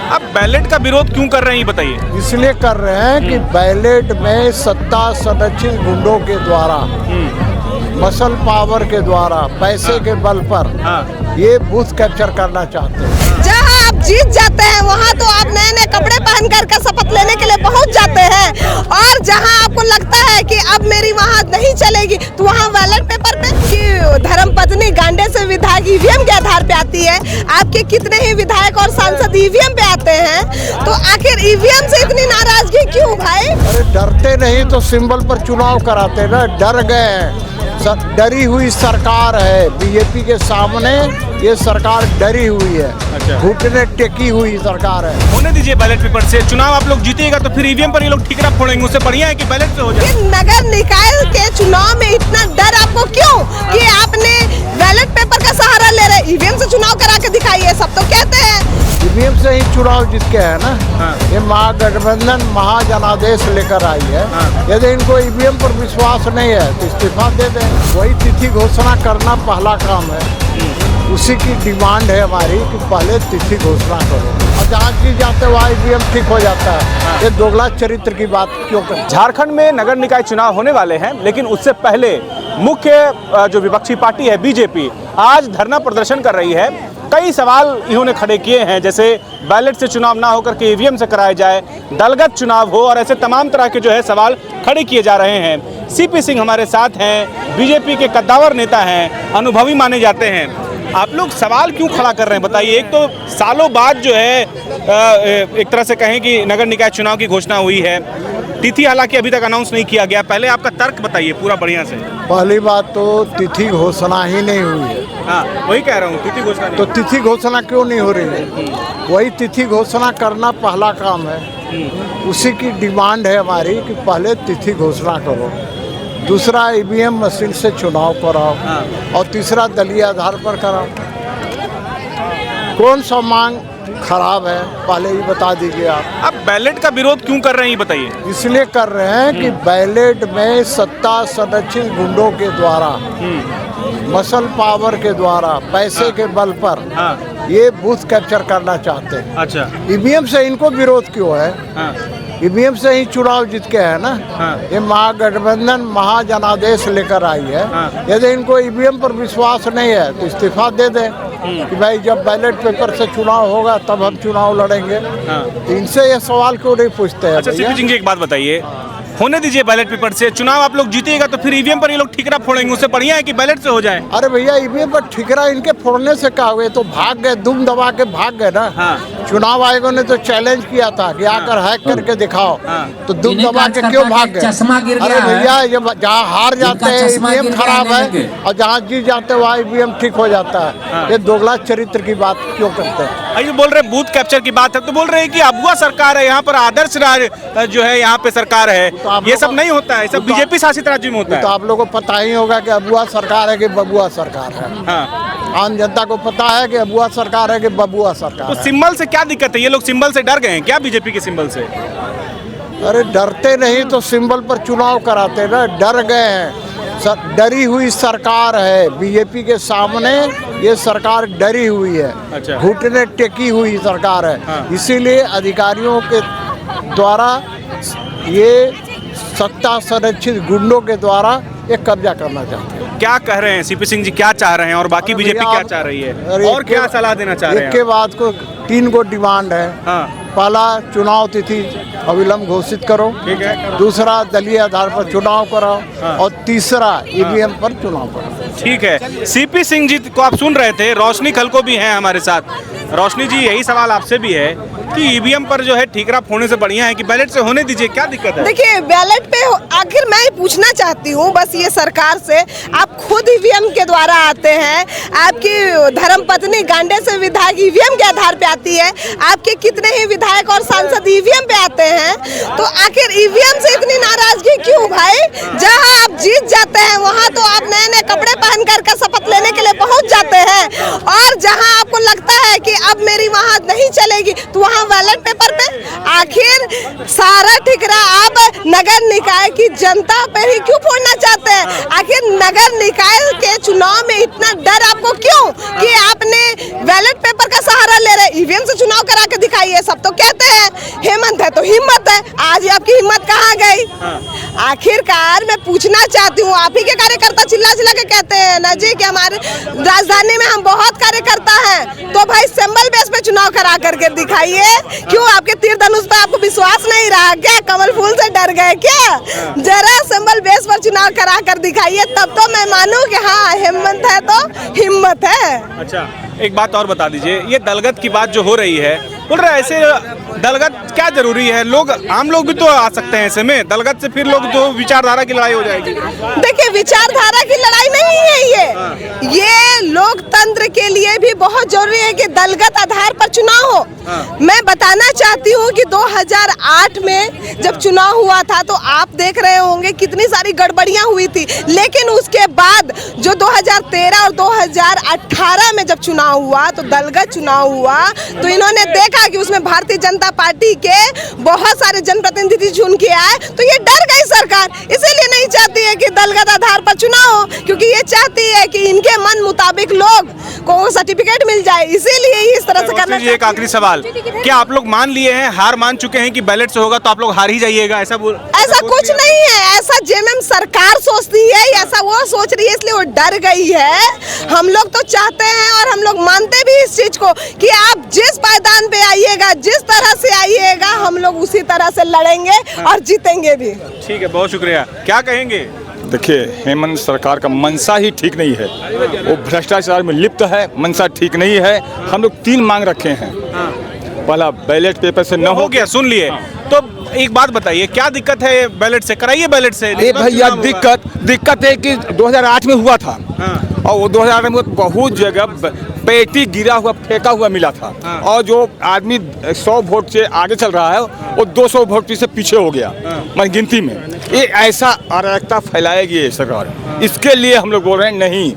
आप बैलेट का विरोध क्यों कर रहे हैं ये बताइए। इसलिए कर रहे हैं कि बैलेट में सत्ता संरक्षित गुंडों के द्वारा, मसल पावर के द्वारा, पैसे के बल पर ये बूथ कैप्चर करना चाहते हैं। जहाँ आप जीत जाते हैं वहाँ तो आप नए नए कपड़े पहन कर शपथ लेने के लिए पहुँच जाते हैं, और जहाँ आपको लगता है कि अब मेरी वहाँ नहीं चलेगी तो वहाँ बैलेट पेपर पे कि धर्मपत्नी गांडे से विधायक ईवीएम के आधार पे आती है। आपके कितने ही विधायक और सांसद ईवीएम पे आते हैं, तो आखिर ईवीएम से इतनी नाराजगी क्यों भाई? अरे डरते नहीं तो सिंबल पर चुनाव कराते ना, डर गए हैं। डरी हुई सरकार है बीजेपी के सामने, ये सरकार डरी हुई है, घुटने टेकी हुई सरकार है। होने दीजिए बैलेट पेपर से, चुनाव आप लोग जीतेगा तो फिर ईवीएम पर ये लोग ठीकरा फोड़ेंगे, उससे बढ़िया है कि बैलेट से हो जाए। नगर निकाय के चुनाव में इतना डर आपको क्यों कि आपने बैलेट पेपर का सहारा ले रहे? ईवीएम से चुनाव करा के दिखाइए, सब तो कहते हैं ईवीएम से ही चुनाव जीत के है ना। ये महागठबंधन महाजनादेश लेकर आई है। यदि इनको ईवीएम पर विश्वास नहीं है तो इस्तीफा दे दें। वही तिथि घोषणा करना पहला काम है, उसी की डिमांड है हमारी कि पहले तिथि घोषणा करो, और जहाँ की जाते वहाँ ईवीएम ठीक हो जाता है। ये दोगला चरित्र की बात क्यों कर? झारखंड में नगर निकाय चुनाव होने वाले हैं, लेकिन उससे पहले मुख्य जो विपक्षी पार्टी है बीजेपी आज धरना प्रदर्शन कर रही है। कई सवाल इन्होंने खड़े किए हैं, जैसे बैलेट से चुनाव ना होकर के ईवीएम से कराया जाए, दलगत चुनाव हो, और ऐसे तमाम तरह के जो है सवाल खड़े किए जा रहे हैं। सीपी सिंह हमारे साथ हैं, बीजेपी के कद्दावर नेता हैं, अनुभवी माने जाते हैं। आप लोग सवाल क्यों खड़ा कर रहे हैं बताइए। एक तो सालों बाद जो है एक तरह से कहें कि नगर निकाय चुनाव की घोषणा हुई है, तिथि हालांकि अभी तक अनाउंस नहीं किया गया। पहले आपका तर्क बताइए पूरा बढ़िया से। पहली बात तो तिथि घोषणा ही नहीं हुई है। हाँ, वही कह रहा हूँ, तिथि घोषणा तो तिथि घोषणा क्यों नहीं हो रही है? वही तिथि घोषणा करना पहला काम है, उसी की डिमांड है हमारी कि पहले तिथि घोषणा करो, दूसरा ईवीएम मशीन से चुनाव कराओ, और तीसरा दलीय आधार पर कराओ। कौन सा मांग खराब है पहले ही बता दीजिए आप बैलेट का विरोध क्यों कर रहे हैं ये बताइए। इसलिए कर रहे हैं कि बैलेट में सत्ता संरक्षित गुंडों के द्वारा, मसल पावर के द्वारा, पैसे के बल पर ये बूथ कैप्चर करना चाहते हैं। अच्छा, ईवीएम से इनको विरोध क्यों है? ईवीएम से ही चुनाव जीत के है ना। ये महागठबंधन महाजनादेश लेकर आई है। यदि इनको ईवीएम पर विश्वास नहीं है तो इस्तीफा दे दें कि भाई जब बैलेट पेपर से चुनाव होगा तब हम चुनाव लड़ेंगे। तो इनसे ये सवाल क्यों नहीं पूछते हैं? अच्छा सीपी सिंह जी, एक बात बताइए, होने दीजिए बैलेट पेपर से, चुनाव आप लोग जीतेगा तो फिर ईवीएम पर ये लोग ठीकरा फोड़ेंगे, उससे बढ़िया है कि बैलेट से हो जाए। अरे भैया ईवीएम पर ठीकरा इनके फोड़ने से क्या हुए? तो भाग गए, दुम दबा के भाग गए ना। चुनाव आयोगों ने तो चैलेंज किया था कि आकर हैक करके दिखाओ, तो दुम दबा के क्यों भाग गए? अरे भैया ये जहाँ हार जाते हैं ईवीएम खराब है, और जहाँ जीत जाते हैं वहाँ ईवीएम ठीक हो जाता है। ये दोगला चरित्र की बात क्यों करते हैं? ये बोल रहे बूथ कैप्चर की बात है, तो बोल रहे हैं कि अबुआ सरकार है यहाँ पर, आदर्श राज जो है यहाँ पे सरकार है। ये सब नहीं होता है, सब बीजेपी शासित राज्य में होता है। तो आप लोगों को पता ही होगा कि अबुआ सरकार है कि बबुआ सरकार है। आम जनता को पता है कि अबुआ सरकार है कि बबुआ सरकार। तो सिंबल से क्या दिक्कत है? ये लोग सिंबल से डर गए हैं क्या बीजेपी के सिंबल से? अरे डरते नहीं तो सिंबल पर चुनाव कराते ना, डर गए हैं। डरी हुई सरकार है बीजेपी के सामने, ये सरकार डरी हुई है, घुटने टेकी हुई सरकार है। इसीलिए अधिकारियों के द्वारा ये सत्ता संरक्षित गुंडों के द्वारा ये कब्जा करना चाहते हैं। क्या कह रहे हैं सीपी सिंह जी, क्या चाह रहे हैं, और बाकी बीजेपी क्या चाह रही है, और क्या सलाह देना चाह रहे हैं? एक के बाद को 3 गो डिमांड है। पहला, चुनाव तिथि अविलंब घोषित करो, ठीक है। दूसरा, दलीय आधार पर चुनाव कराओ, और तीसरा, ईवीएम पर चुनाव कराओ। ठीक है, सीपी सिंह जी को आप सुन रहे थे। रोशनी खलको भी हैं हमारे साथ। रोशनी जी, यही सवाल आपसे भी है कि ईवीएम पर जो है ठीकरा फोड़ने से बढ़िया है कि बैलेट से होने दीजिए, क्या दिक्कत है? देखिए, बैलेट पे आखिर मैं पूछना चाहती हूँ बस ये सरकार से, आप खुद ईवीएम के द्वारा आते हैं, आपकी धर्मपत्नी गांडे से विधायक ईवीएम के आधार पे आती है, आपके कितने ही विधायक और सांसद ईवीएम पे आते हैं, तो आखिर ईवीएम से इतनी नाराजगी क्यों भाई? जहाँ आप जीत जाते हैं वहाँ तो आप नए नए कपड़े पहन कर शपथ लेने के लिए पहुँच जाते हैं, और जहाँ आपको लगता है कि अब मेरी वहाँ नहीं चलेगी तो वहाँ बैलेट पेपर पे आखिर सारा ठिकरा आप नगर निकाय की जनता पे ही क्यों फोड़ना चाहते हैं? आखिर नगर निकाय के चुनाव में इतना डर आपको क्यों कि आपने बैलेट पेपर का सहारा ले रहे? ईवीएम से चुनाव करा के दिखाइए। सब तो कहते हैं हेमंत है तो हिम्मत है, आज ये आपकी हिम्मत कहाँ गई? आखिरकार मैं पूछना चाहती हूँ, आप ही के कार्यकर्ता चिल्ला चिल्ला के कहते हैं ना जी कि हमारे राजधानी में हम बहुत कार्यकर्ता हैं, तो भाई सिंबल बेस पे चुनाव करा करके दिखाइए। क्यों आपके तीर धनुष पे आपको विश्वास नहीं रहा क्या? कमल फूल से डर गए क्या? जरा सिंबल बेस पर चुनाव करा कर दिखाइए, तब तो मैं मानूं कि हाँ हेमंत है तो हिम्मत है। अच्छा, एक बात और बता दीजिए, ये दलगत की बात जो हो रही है, बोल रहे ऐसे दलगत क्या जरूरी है? लोग आम लोग भी तो आ सकते हैं ऐसे में, दलगत से फिर लोग तो विचारधारा की लड़ाई हो जाएगी। देखिए विचारधारा की लड़ाई नहीं है ये लोकतंत्र के लिए भी बहुत जरूरी है कि दलगत आधार पर चुनाव हो। मैं बताना चाहती हूँ कि 2008 में जब चुनाव हुआ था तो आप देख रहे होंगे कितनी सारी गड़बड़ियां हुई थी, लेकिन उसके बाद जो 2013 और 2018 में जब चुनाव हुआ तो दलगत चुनाव हुआ, तो इन्होंने देखा कि उसमें भारतीय जनता पार्टी के बहुत सारे जनप्रतिनिधि चुन के आए, तो ये डर गई सरकार, इसीलिए नहीं चाहती है कि दलगत आधार पर चुनाव हो, क्योंकि ये चाहती है कि इनके मन मुताबिक लोग को सर्टिफिकेट मिल जाए, इसीलिए इस तरह से करना। एक आखिरी सवाल, क्या आप लोग मान लिए हैं, हार मान चुके हैं कि बैलेट से होगा तो आप लोग हार ही जाइएगा? ऐसा कुछ नहीं है, ऐसा जेएमएम सरकार सोचती है, ऐसा वो सोच रही है, इसलिए वो डर गई है। हम लोग तो चाहते हैं और हम लोग मानते भी इस चीज को कि आप जिस पायदान पे आइएगा, जिस तरह से आइएगा, हम लोग उसी तरह से लड़ेंगे और जीतेंगे भी। ठीक है, बहुत शुक्रिया। क्या कहेंगे? देखिए, हेमंत सरकार का मनसा ही ठीक नहीं है, वो भ्रष्टाचार में लिप्त है, मनसा ठीक नहीं है। हम लोग 3 मांग रखे हैं। पहला, बैलेट पेपर से न हो गया, सुन लिए। तो एक बात बताइए, क्या दिक्कत है बैलेट से? कराइए बैलेट से। भैया दिक्कत है कि 2008 में हुआ था और वो 2008 में बहुत जगह पेटी गिरा हुआ फेंका हुआ मिला था, और जो आदमी 100 वोट से आगे चल रहा है वो 200 वोट से पीछे हो गया मन गिनती में। ये ऐसा अराजकता फैलाएगी ये सरकार, इसके लिए हम लोग बोल रहे हैं नहीं,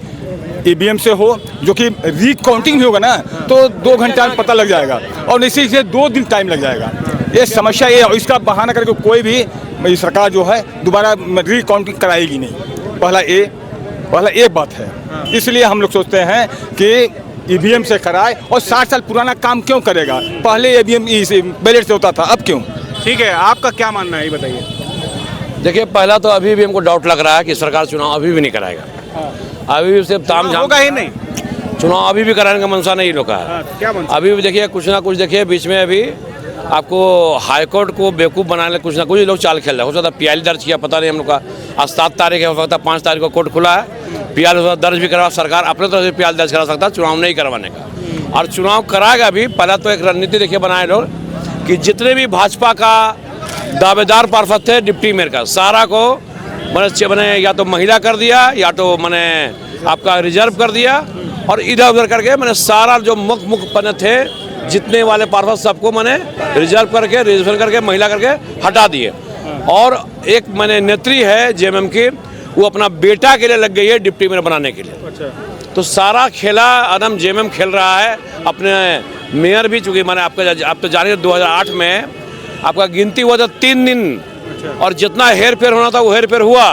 ईवीएम से हो, जो कि रिकाउंटिंग भी होगा ना तो 2 घंटा में पता लग जाएगा, और इसी से 2 दिन टाइम लग जाएगा। ये समस्या ये, इसका बहाना करके कोई भी सरकार जो है दोबारा रिकाउंटिंग कराएगी नहीं। पहला ये बात है, इसलिए हम लोग सोचते हैं कि ईवीएम से कराए, और 60 साल पुराना काम क्यों करेगा? पहले ईवीएम बैलेट से होता था, अब क्यों? ठीक है, आपका क्या मानना है ये बताइए। देखिए, पहला तो अभी भी हमको डाउट लग रहा है कि सरकार चुनाव अभी भी नहीं कराएगा। अभी भी सिर्फ तामझाम होगा ही नहीं, चुनाव अभी भी कराने का मनसा नहीं लोग है। क्या मनसा? अभी भी देखिए कुछ ना कुछ, देखिए बीच में अभी आपको हाईकोर्ट को बेवकूफ़ बनाने कुछ ना कुछ लोग चाल खेल रहे हैं। हो सकता है पीआईएल दर्ज किया, पता नहीं हम लोग का। आज 7 तारीख है, हो सकता है 5 तारीख को कोर्ट खुला है, पीआईएल दर्ज भी करवा, सरकार अपने तरफ से पीआईएल दर्ज करा सकता है चुनाव नहीं करवाने का। और चुनाव कराएगा भी, पहला तो एक रणनीति देखिए बनाए लोग कि जितने भी भाजपा का दावेदार पार्षद थे डिप्टी मेयर का, सारा को मैंने या तो महिला कर दिया या तो मैंने आपका रिजर्व कर दिया, और इधर उधर करके मैंने सारा जो मुख्य पद थे जितने वाले पार्षद सबको मैंने रिजर्व करके, रिजर्वेशन करके, महिला करके हटा दिए। और एक मैंने नेत्री है जेएमएम की, वो अपना बेटा के लिए लग गई है डिप्टी मेयर बनाने के लिए। तो सारा खेला आदम जेएमएम खेल रहा है। अपने मेयर भी, चूँकि मैंने आप तो जानिए 2008 में आपका गिनती हुआ था 3 दिन, और जितना हेर फेर होना था वो हेर फेर हुआ,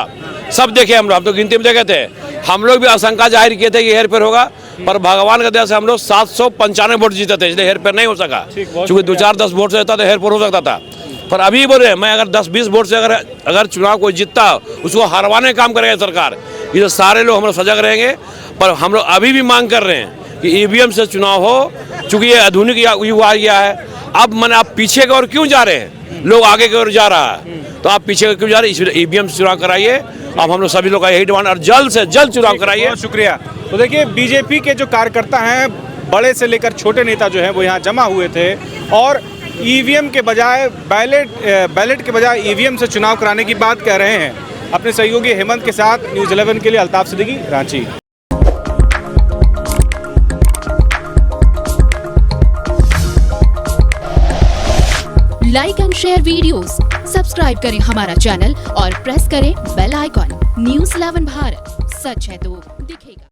सब देखे हम लोग तो गिनती में देखे थे। हम लोग भी आशंका जाहिर किए थे कि हेर फेर होगा, पर भगवान का दया से हम लोग 795 वोट जीते थे, इसलिए हेर फेर नहीं हो सका। क्योंकि 2-4-10 वोट से रहता तो हेर फेर हो सकता था। पर अभी बोले मैं अगर 10-20 वोट से अगर चुनाव कोई जीतता, उसको हरवाने का काम करेगा सरकार। ये सारे लोग हम लोग सजग रहेंगे। पर हम लोग अभी भी मांग कर रहे हैं कि ईवीएम से चुनाव हो, चूँकि ये आधुनिक युग आ गया है। अब मैंने आप पीछे की ओर क्यों जा रहे हैं? लोग आगे की ओर जा रहा है, तो आप पीछे क्यों जा रहे हैं? इसलिए ईवीएम से चुनाव कराइए। अब हम लोग सभी लोग का यही डिमांड, और जल्द से जल्द चुनाव कराइए। बहुत शुक्रिया। तो देखिए, बीजेपी के जो कार्यकर्ता हैं, बड़े से लेकर छोटे नेता जो हैं वो यहाँ जमा हुए थे, और ईवीएम के बजाय बैलेट के बजाय ईवीएम से चुनाव कराने की बात कह रहे हैं। अपने सहयोगी हेमंत के साथ न्यूज़ 11 के लिए Altaf Siddiqui, Ranchi. Like and share videos, subscribe करें हमारा चैनल और प्रेस करें बेल आइकॉन। न्यूज़ 11 भारत, सच है तो दिखेगा।